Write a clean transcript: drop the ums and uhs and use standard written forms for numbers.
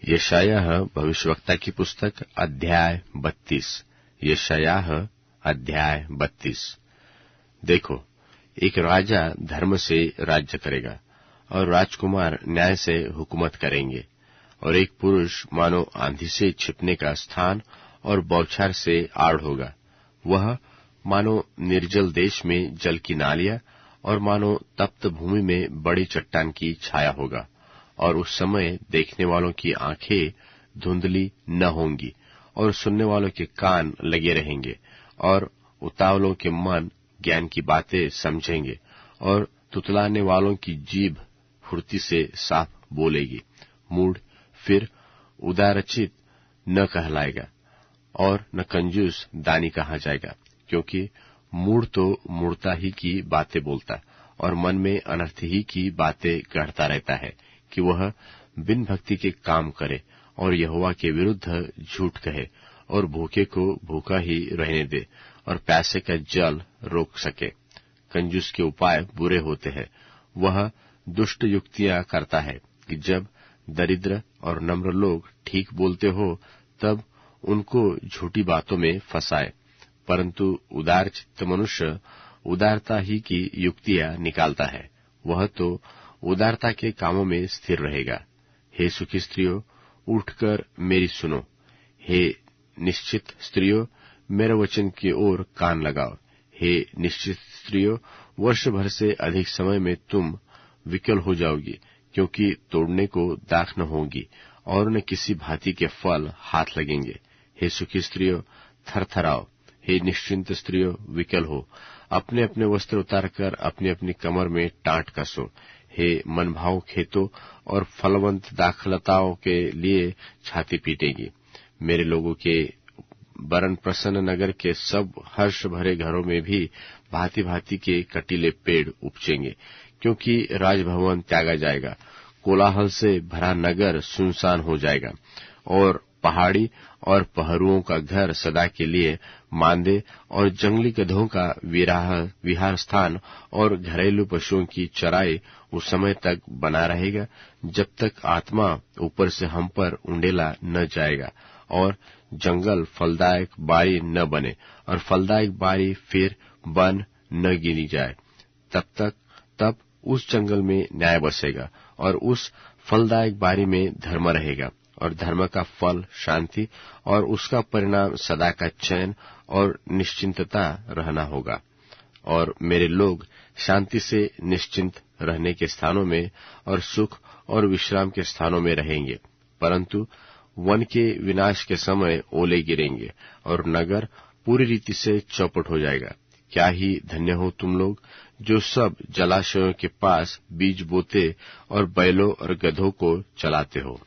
यशायाह भविष्यवक्ता की पुस्तक अध्याय 32। यशायाह अध्याय 32। देखो, एक राजा धर्म से राज्य करेगा और राजकुमार न्याय से हुकूमत करेंगे, और एक पुरुष मानो आंधी से छिपने का स्थान और बौछार से आड़ होगा। वह मानो निर्जल देश में जल की नालियां और मानो तप्त भूमि में बड़ी चट्टान की छाया होगा। और उस समय देखने वालों की आंखें धुंधली न होंगी और सुनने वालों के कान लगे रहेंगे, और उतावलों के मन ज्ञान की बातें समझेंगे, और तुतलाने वालों की जीभ फुर्ती से साफ बोलेगी। मूढ़ फिर उदारचित न कहलाएगा और न कंजूस दानी कहा जाएगा, क्योंकि मूढ़ तो मूढ़ता ही की बातें बोलता और मन में अनर्थ ही की बातें गढ़ता रहता है, कि वह बिन भक्ति के काम करे और यहोवा के विरुद्ध झूठ कहे, और भूखे को भूखा ही रहने दे और प्यासे का जल रोक सके। कंजूस के उपाय बुरे होते हैं। वह दुष्ट युक्तियां करता है कि जब दरिद्र और नम्र लोग ठीक बोलते हो तब उनको झूठी बातों में फंसाए, परंतु उदार चित्त मनुष्य उदारता ही की युक्तियां निकालता है। वह तो उदारता के कामों में स्थिर रहेगा। हे सुखी स्त्रियों, उठकर मेरी सुनो। हे निश्चित स्त्रियों, मेरे वचन की ओर कान लगाओ। हे निश्चित स्त्रियों, वर्ष भर से अधिक समय में तुम विकल हो जाओगी, क्योंकि तोड़ने को दाख न होगी और न किसी भांति के फल हाथ लगेंगे। हे सुखी स्त्रियों, थरथराओ। हे निश्चिंत स्त्रियों, विकल हो। अपने अपने वस्त्र उतारकर अपनी अपनी कमर में टाट कसो। हे मनभाव खेतों और फलवंत दाखलताओं के लिए छाती पीटेगी। मेरे लोगों के बरन प्रसन्न नगर के सब हर्ष भरे घरों में भी भांति भांति के कटीले पेड़ उपजेंगे, क्योंकि राजभवन त्यागा जाएगा, कोलाहल से भरा नगर सुनसान हो जाएगा, और पहाड़ी और पहरुओं का घर सदा के लिए मांदे और जंगली गधों का विहार स्थान और घरेलू पशुओं की चराई उस समय तक बना रहेगा, जब तक आत्मा ऊपर से हम पर उंडेला न जाएगा और जंगल फलदायक बारी न बने और फलदायक बारी फिर बन न गिनी जाए। तब उस जंगल में न्याय बसेगा और उस फलदायक बारी में धर्म रहेगा, और धर्म का फल शांति और उसका परिणाम सदा का चैन और निश्चिंतता रहना होगा। और मेरे लोग शांति से निश्चिंत रहने के स्थानों में और सुख और विश्राम के स्थानों में रहेंगे, परंतु वन के विनाश के समय ओले गिरेंगे और नगर पूरी रीति से चौपट हो जाएगा। क्या ही धन्य हो तुम लोग जो सब जलाशयों के पास बीज बोते और बैलों और गधों को चलाते हो।